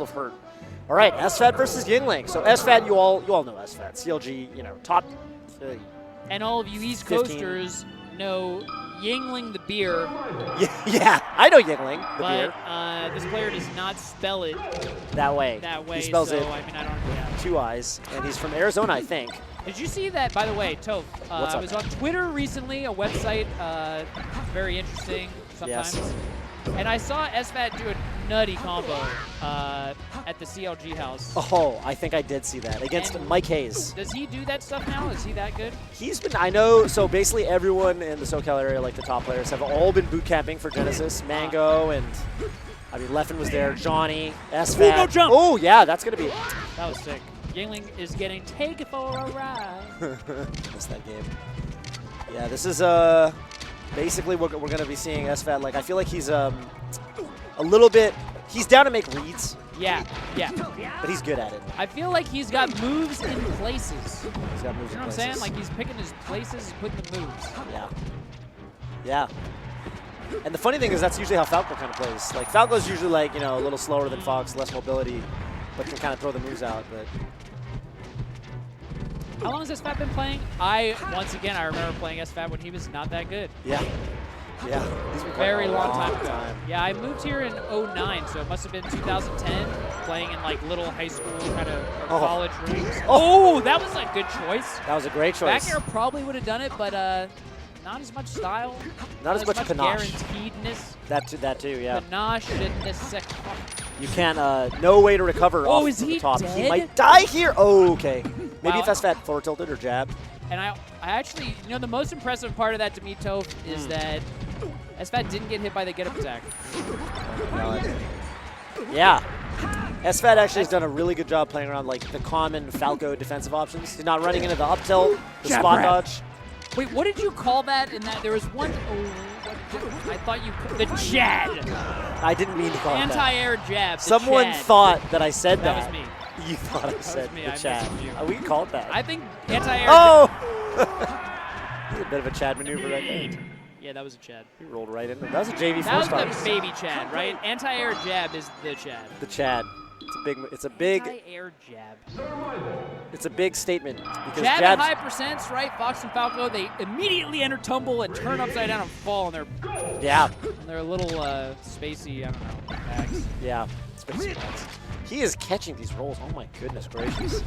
of hurt. All right, SFAT versus Yingling. So SFAT, you all know SFAT. CLG, top. And all of you East 15. Coasters know Yingling the beer. Yeah, I know Yingling the beer. But this player does not spell it that way. He spells it I mean, I don't. Yeah. 2 I's, and he's from Arizona, I think. Did you see that, by the way, Toph? I was on Twitter recently, a website, very interesting sometimes. Yes. And I saw SFAT do a nutty combo at the CLG house. Oh, I think I did see that against Mike Hayes. Does he do that stuff now? Is he that good? He's been, I know, so basically everyone in the SoCal area, like the top players, have all been boot camping for Genesis. Mango and, I mean, Leffen was there, Johnny, SFAT. No jump. Oh, yeah, that's going to be. That was sick. Yingling is getting taken for a ride. Missed that game. Yeah, this is basically what we're going to be seeing SFAT. Like, I feel like he's a little bit, he's down to make reads. Yeah. But he's good at it. I feel like he's got moves in places. He's got moves in places. You know what I'm saying? Like, he's picking his places and putting the moves. Yeah. And the funny thing is that's usually how Falco kind of plays. Like, Falco's usually like, a little slower than Fox, less mobility, but can kind of throw the moves out. But how long has SFAT been playing? Once again, I remember playing SFAT when he was not that good. Yeah. He's been very long time ago. Yeah, I moved here in 09, so it must have been 2010, playing in like little high school kind of college rooms. Oh, that was a good choice. That was a great choice. Back air probably would have done it, but not as much style. Not as much panache. Guaranteedness. That too, yeah. Panache-ness. You can't, no way to recover off is the he top. dead? He might die here. Oh, okay. Maybe Wow. if SFAT forward tilted or jabbed. And I actually, the most impressive part of that to me, Toph, is that SFAT didn't get hit by the get-up attack. Oh, God. Yeah. SFAT actually has done a really good job playing around like the common Falco defensive options. He's not running into the up tilt, the spot dodge. Wait, what did you call that? In that there was one. I thought you the jab. I didn't mean to call it that. Anti-air jab. Someone Chad. thought that I said that. That was me. You thought I said me. the I Chad. messaged you. We can call it that. I think anti-air. Oh! A bit of a Chad maneuver right there. Yeah, that was a Chad. He rolled right in. That was a JV That was four-star. the baby Chad, right? Anti-air jab is the Chad. The Chad. It's a big Anti-air jab. It's a big statement because Jab jabs, at high percents, right? Fox and Falco, they immediately enter tumble and turn upside down and fall on their little spacey, I don't know, bags. Yeah. He is catching these rolls. Oh my goodness gracious.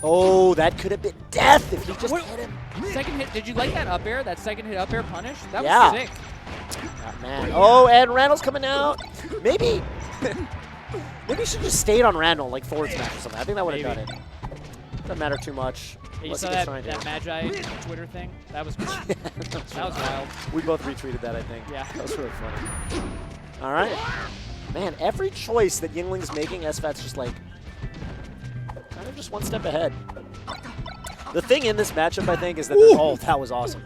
Oh, that could have been death if he just hit him. Second hit, did you like that up air? That second hit up air punish? That was sick. Oh, man. Oh, and Randall's coming out. Maybe you should just stayed on Randall, like forward smash or something. I think that would have done it. Doesn't matter too much. Yeah, you saw that Magi Twitter thing? That was that was wild. We both retweeted that, I think. Yeah. That was really funny. All right. Man, every choice that Yingling's making, SFAT's just like, kind of just one step ahead. The thing in this matchup, I think, is that, oh, that was awesome.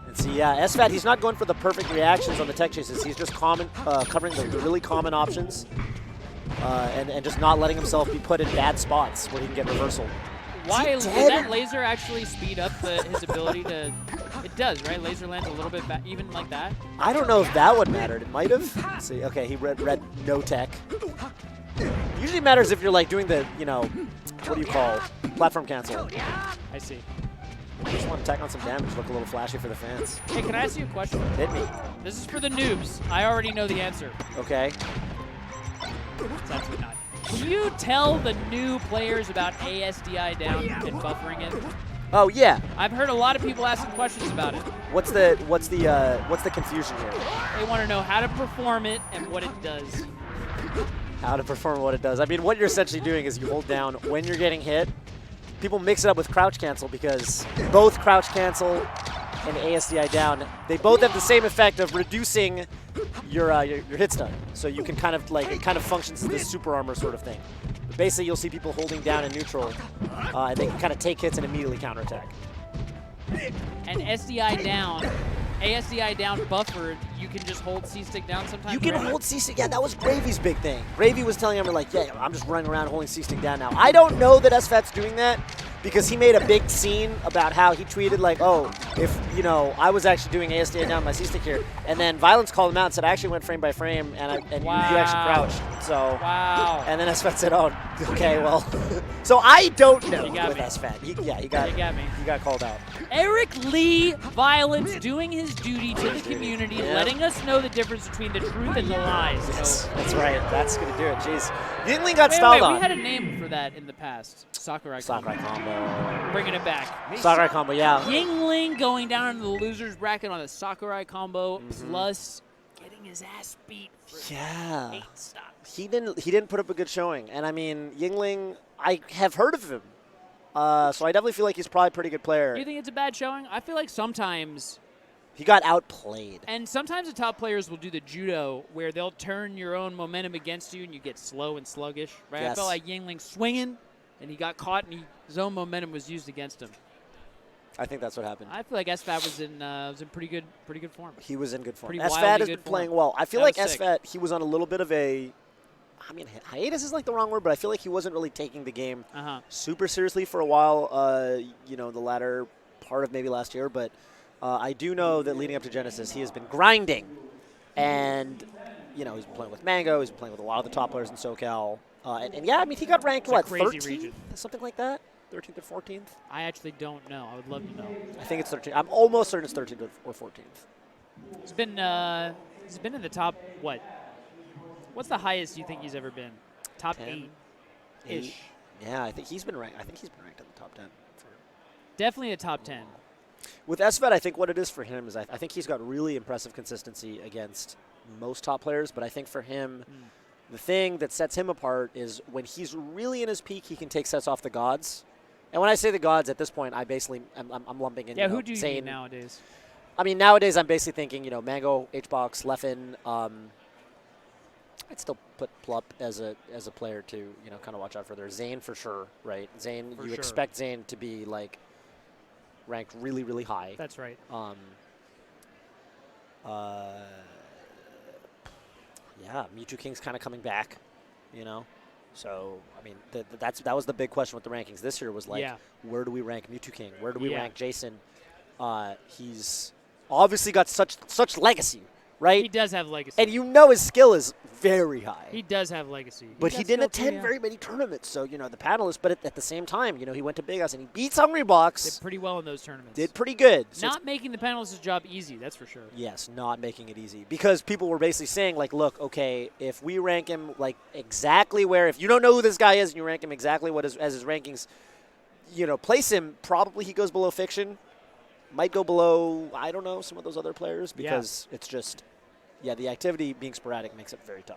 And see, yeah, SFAT, he's not going for the perfect reactions on the tech chases. He's just covering the really common options and just not letting himself be put in bad spots where he can get reversal. Why did that laser actually speed up his ability to? It does, right? Laser lands a little bit even like that. I don't know if that would matter. It might have. Let's see, okay, he read no tech. Usually matters if you're like doing the, what do you call platform cancel. I see. I just want to tack on some damage, look a little flashy for the fans. Hey, can I ask you a question? Hit me. This is for the noobs. I already know the answer. Okay. It's actually not. Can you tell the new players about ASDI down and buffering it? Oh yeah. I've heard a lot of people asking questions about it. What's the confusion here? They want to know how to perform it and what it does. How to perform what it does. I mean, what you're essentially doing is you hold down when you're getting hit. People mix it up with crouch cancel because both crouch cancel and ASDI down, they both have the same effect of reducing your hit stun. So you can kind of it kind of functions as this super armor sort of thing. But basically, you'll see people holding down in neutral, and they can kind of take hits and immediately counterattack. And ASDI down buffered, you can just hold C-stick down sometimes? You can hold C-stick, yeah, that was Gravy's big thing. Gravy was telling him, like, yeah, I'm just running around holding C-stick down now. I don't know that SFAT's doing that. because he made a big scene about how he tweeted like, oh, if, you know, I was actually doing ASDA down my C-stick here. And then Violence called him out and said, I actually went frame by frame, and you actually crouched. So, wow. And then SFAT said, oh, okay, well. So I don't know with me. SFAT. He you got me. He got called out. Eric Lee, Violence, doing his duty to the community, letting us know the difference between the truth and the lies. Yes, so. that's right. That's going to do it. Jeez. Yingling got styled on. We had a name for that in the past. Sakurai combo. Bringing it back. Sakurai combo, yeah. Yingling going down into the loser's bracket on a Sakurai combo, plus getting his ass beat for 8 stocks. He didn't put up a good showing. And I mean, Yingling, I have heard of him. So I definitely feel like he's probably a pretty good player. Do you think it's a bad showing? I feel like sometimes he got outplayed. And sometimes the top players will do the judo where they'll turn your own momentum against you and you get slow and sluggish, right? Yes. I felt like Yingling swinging, and he got caught, and his own momentum was used against him. I think that's what happened. I feel like SFAT was in pretty good form. He was in good form. Pretty SFAT has been playing well. I feel like SFAT, he was on a little bit of a, I mean, hiatus is like the wrong word, but I feel like he wasn't really taking the game super seriously for a while, you know, the latter part of maybe last year. But I do know that leading up to Genesis, he has been grinding. And, you know, he's been playing with Mango. He's been playing with a lot of the top players in SoCal. And yeah, I mean, he got ranked, what, 13th? Something like that? 13th or 14th? I actually don't know. I would love to know. I think it's 13th. I'm almost certain it's 13th or 14th. He's been in the top, what? What's the highest you think he's ever been? Top 8-ish. Yeah, I think he's been ranked. I think he's been ranked in the top 10. Definitely a top 10. With SFAT, I think what it is for him is I think he's got really impressive consistency against most top players, but I think for him, the thing that sets him apart is when he's really in his peak, he can take sets off the gods. And when I say the gods, at this point, I basically I'm lumping in. Yeah, who do you mean nowadays? I mean, nowadays I'm basically thinking, you know, Mango, HBox, Leffen. I'd still put Plup as a player to, you know, kind of watch out for there. Zane for sure, right? Zane, you expect Zane to be like ranked really, really high. That's right. Yeah, Mewtwo King's kind of coming back, you know. So I mean, that was the big question with the rankings this year was like, where do we rank Mewtwo King? Where do we rank Jason? He's obviously got such legacy, right? He does have legacy, and you know his skill is very high. He does have legacy, but he didn't attend very many tournaments. So you know the panelists, but at the same time, you know he went to Big House and he beat Hungrybox. Did pretty well in those tournaments. Did pretty good. So not making the panelists' job easy, that's for sure. Yes, not making it easy because people were basically saying like, look, okay, if we rank him like exactly where, if you don't know who this guy is and you rank him exactly as his rankings, you know, place him. Probably he goes below Fiction, might go below I don't know some of those other players because it's just. Yeah, the activity being sporadic makes it very tough.